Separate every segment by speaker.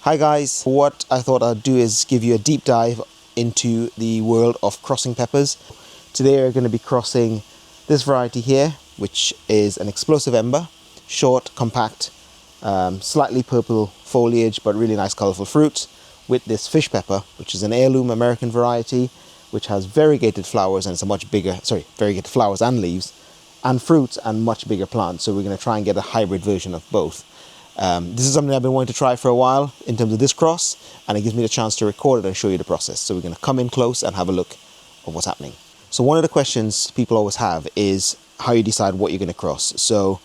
Speaker 1: Hi guys, what I thought I'd do is give you a deep dive into the world of crossing peppers. Today we're going to be crossing this variety here, which is an explosive ember, short, compact, slightly purple foliage but really nice colourful fruit, with this fish pepper, which is an heirloom American variety, which has variegated flowers and it's a much bigger, variegated flowers and leaves and fruits and much bigger plants. So we're going to try and get a hybrid version of both. This is something I've been wanting to try for a while in terms of this cross, and it gives me the chance to record it and show you the process. So we're going to come in close and have a look of what's happening. So one of the questions people always have is how you decide what you're going to cross. So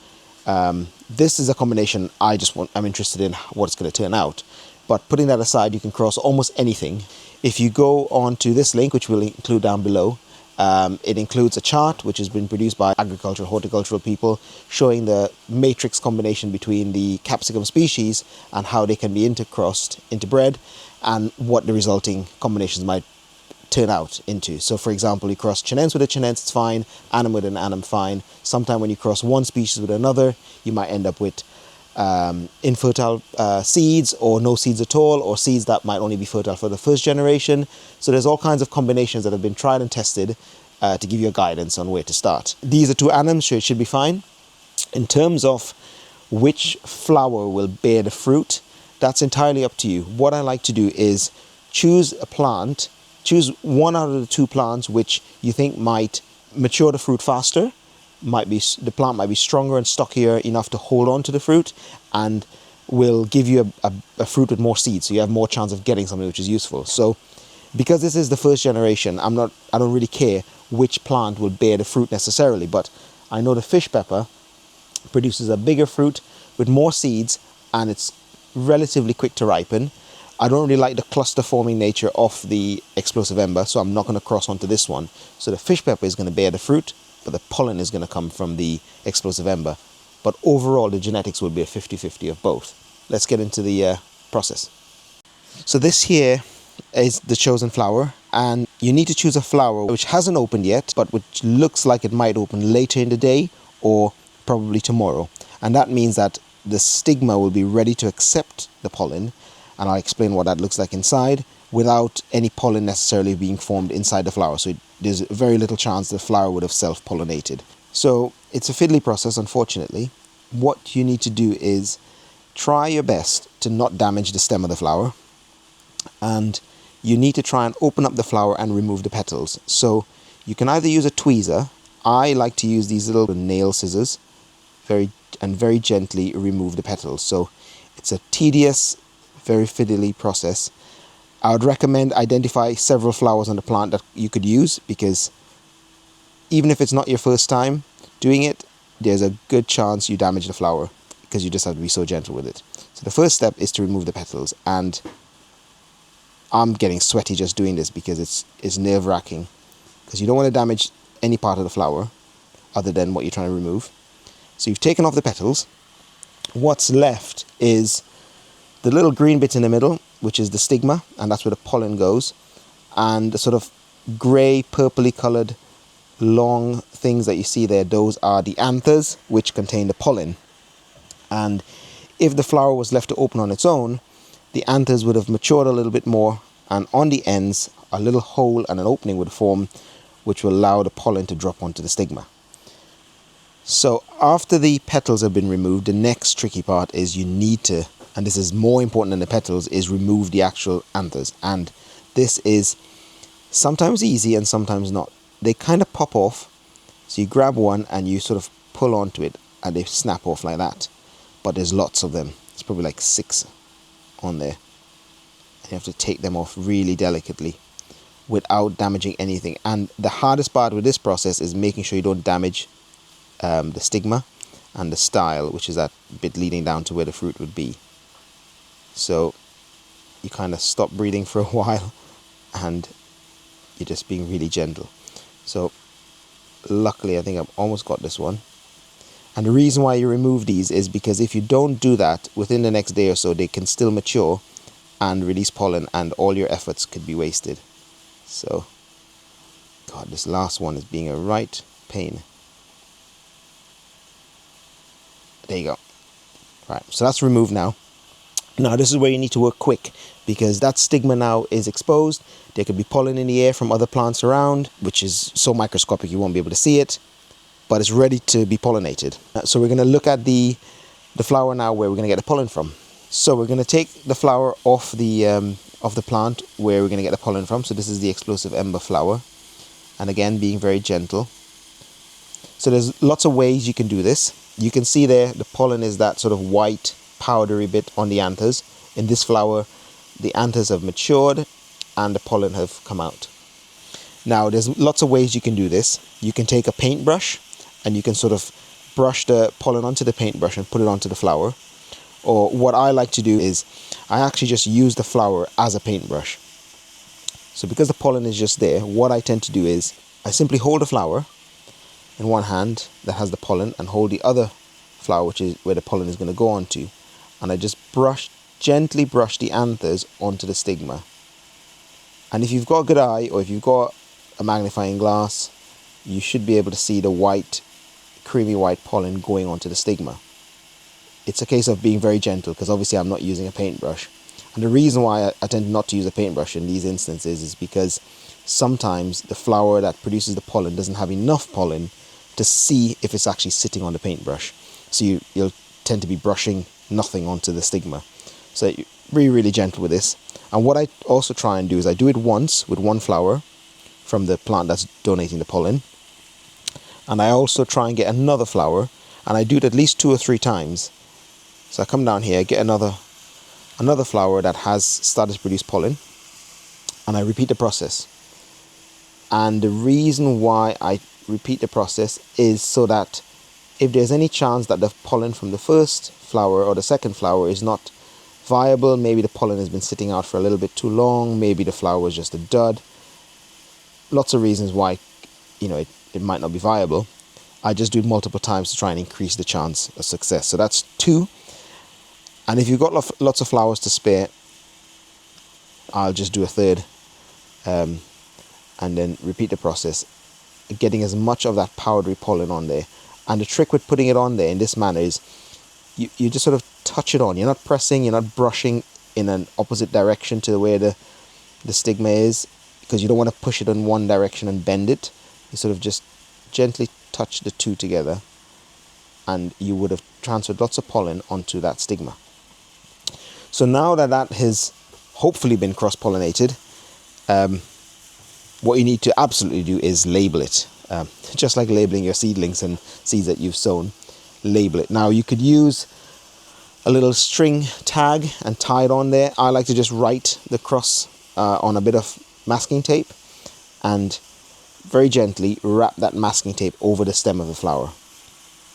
Speaker 1: this is a combination I'm interested in what it's going to turn out. But putting that aside, you can cross almost anything. If you go on to this link, which we'll include down below, it includes a chart which has been produced by horticultural people showing the matrix combination between the capsicum species and how they can be interbred, and what the resulting combinations might turn out into. So for example, you cross chinense with a chinense, it's fine, anum with an anum, fine. Sometimes when you cross one species with another, you might end up with infertile seeds, or no seeds at all, or seeds that might only be fertile for the first generation. So there's all kinds of combinations that have been tried and tested to give you a guidance on where to start. These are two anums, so it should be fine. In terms of which flower will bear the fruit, that's entirely up to you. What I like to do is choose one out of the two plants which you think might mature the fruit faster. The plant might be stronger and stockier enough to hold on to the fruit, and will give you a fruit with more seeds, so you have more chance of getting something which is useful. So because this is the first generation, I don't really care which plant will bear the fruit necessarily, but I know the fish pepper produces a bigger fruit with more seeds, and it's relatively quick to ripen. I don't really like the cluster forming nature of the explosive ember, so I'm not going to cross onto this one. So the fish pepper is going to bear the fruit, but the pollen is going to come from the explosive ember. But overall, the genetics will be a 50-50 of both. Let's get into the process. So this here is the chosen flower, and you need to choose a flower which hasn't opened yet, but which looks like it might open later in the day or probably tomorrow. And that means that the stigma will be ready to accept the pollen, and I'll explain what that looks like inside, without any pollen necessarily being formed inside the flower. So there's very little chance the flower would have self-pollinated. So it's a fiddly process, unfortunately. What you need to do is try your best to not damage the stem of the flower, and you need to try and open up the flower and remove the petals. So you can either use a tweezer. I like to use these little nail scissors, very gently remove the petals. So it's a tedious, very fiddly process. I would recommend identify several flowers on the plant that you could use, because even if it's not your first time doing it, there's a good chance you damage the flower, because you just have to be so gentle with it. So the first step is to remove the petals, and I'm getting sweaty just doing this because it's nerve-wracking, because you don't want to damage any part of the flower other than what you're trying to remove. So you've taken off the petals. What's left is the little green bit in the middle, which is the stigma, and that's where the pollen goes, and the sort of grey, purpley coloured long things that you see there, those are the anthers, which contain the pollen. And if the flower was left to open on its own, the anthers would have matured a little bit more, and on the ends a little hole and an opening would form, which will allow the pollen to drop onto the stigma. So after the petals have been removed, the next tricky part is you need to, and this is more important than the petals, is remove the actual anthers. And this is sometimes easy and sometimes not. They kind of pop off, so you grab one and you sort of pull onto it and they snap off like that. But there's lots of them. It's probably like 6 on there. And you have to take them off really delicately without damaging anything. And the hardest part with this process is making sure you don't damage the stigma and the style, which is that bit leading down to where the fruit would be. So you kind of stop breathing for a while, and you're just being really gentle. So luckily I think I've almost got this one. And the reason why you remove these is because if you don't do that within the next day or so, they can still mature and release pollen, and all your efforts could be wasted. So God, this last one is being a right pain. There you go. Right, so that's removed now. Now this is where you need to work quick, because that stigma now is exposed. There could be pollen in the air from other plants around, which is so microscopic you won't be able to see it, but it's ready to be pollinated. So we're going to look at the flower now, where we're going to get the pollen from. So we're going to take the flower off the plant where we're going to get the pollen from. So this is the explosive ember flower, and again being very gentle. So there's lots of ways you can do this. You can see there the pollen is that sort of white powdery bit on the anthers. In this flower, the anthers have matured and the pollen have come out. Now there's lots of ways you can do this. You can take a paintbrush and you can sort of brush the pollen onto the paintbrush and put it onto the flower. Or what I like to do is I actually just use the flower as a paintbrush. So because the pollen is just there, what I tend to do is I simply hold the flower in one hand that has the pollen and hold the other flower, which is where the pollen is going to go onto, and I just gently brush the anthers onto the stigma. And if you've got a good eye, or if you've got a magnifying glass, you should be able to see the white, creamy white pollen going onto the stigma. It's a case of being very gentle, because obviously I'm not using a paintbrush. And the reason why I tend not to use a paintbrush in these instances is because sometimes the flower that produces the pollen doesn't have enough pollen to see if it's actually sitting on the paintbrush. So you'll tend to be brushing nothing onto the stigma. So you're really gentle with this. And what I also try and do is I do it once with one flower from the plant that's donating the pollen. And I also try and get another flower, and I do it at least 2 or 3 times. So I come down here, get another flower that has started to produce pollen, and I repeat the process. And the reason why I repeat the process is so that if there's any chance that the pollen from the first flower or the second flower is not viable, maybe the pollen has been sitting out for a little bit too long, maybe the flower was just a dud, lots of reasons why it might not be viable, I just do it multiple times to try and increase the chance of success. So that's 2. And if you've got lots of flowers to spare, I'll just do a 3rd, and then repeat the process, getting as much of that powdery pollen on there. And the trick with putting it on there in this manner is you just sort of touch it on. You're not pressing, you're not brushing in an opposite direction to where the stigma is, because you don't want to push it in one direction and bend it. You sort of just gently touch the 2 together, and you would have transferred lots of pollen onto that stigma. So now that has hopefully been cross-pollinated, what you need to absolutely do is label it. Just like labeling your seedlings and seeds that you've sown, label it. Now you could use a little string tag and tie it on there. I like to just write the cross on a bit of masking tape and very gently wrap that masking tape over the stem of the flower.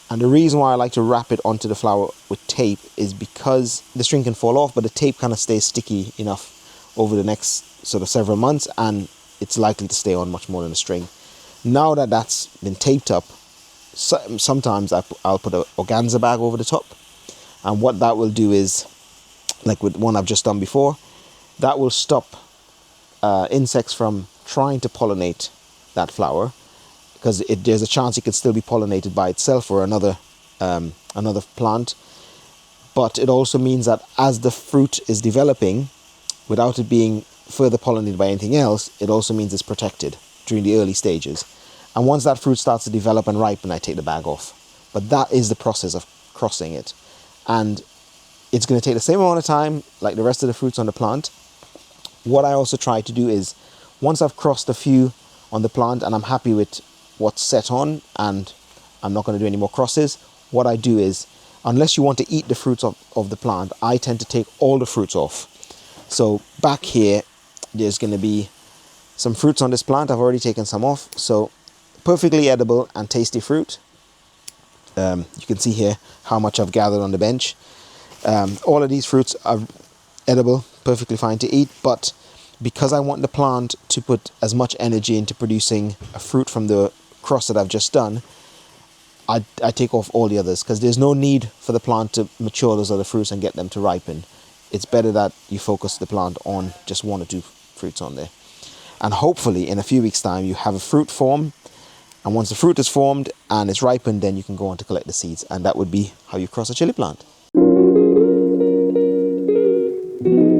Speaker 1: And the reason why I like to wrap it onto the flower with tape is because the string can fall off, but the tape kind of stays sticky enough over the next sort of several months, and it's likely to stay on much more than a string. Now that that's been taped up, sometimes I'll put an organza bag over the top, and what that will do is, like with one I've just done before, that will stop insects from trying to pollinate that flower, because there's a chance it could still be pollinated by itself or another plant. But it also means that as the fruit is developing, without it being further pollinated by anything else, it also means it's protected during the early stages. And once that fruit starts to develop and ripen, I take the bag off. But that is the process of crossing it. And it's going to take the same amount of time like the rest of the fruits on the plant. What I also try to do is, once I've crossed a few on the plant and I'm happy with what's set on and I'm not going to do any more crosses, what I do is, unless you want to eat the fruits of the plant, I tend to take all the fruits off. So back here, there's going to be some fruits on this plant. I've already taken some off. So perfectly edible and tasty fruit. You can see here how much I've gathered on the bench. All of these fruits are edible, perfectly fine to eat, but because I want the plant to put as much energy into producing a fruit from the cross that I've just done, I take off all the others, because there's no need for the plant to mature those other fruits and get them to ripen. It's better that you focus the plant on just 1 or 2 fruits on there. And hopefully in a few weeks' time you have a fruit form, and once the fruit is formed and it's ripened, then you can go on to collect the seeds, and that would be how you cross a chili plant. you.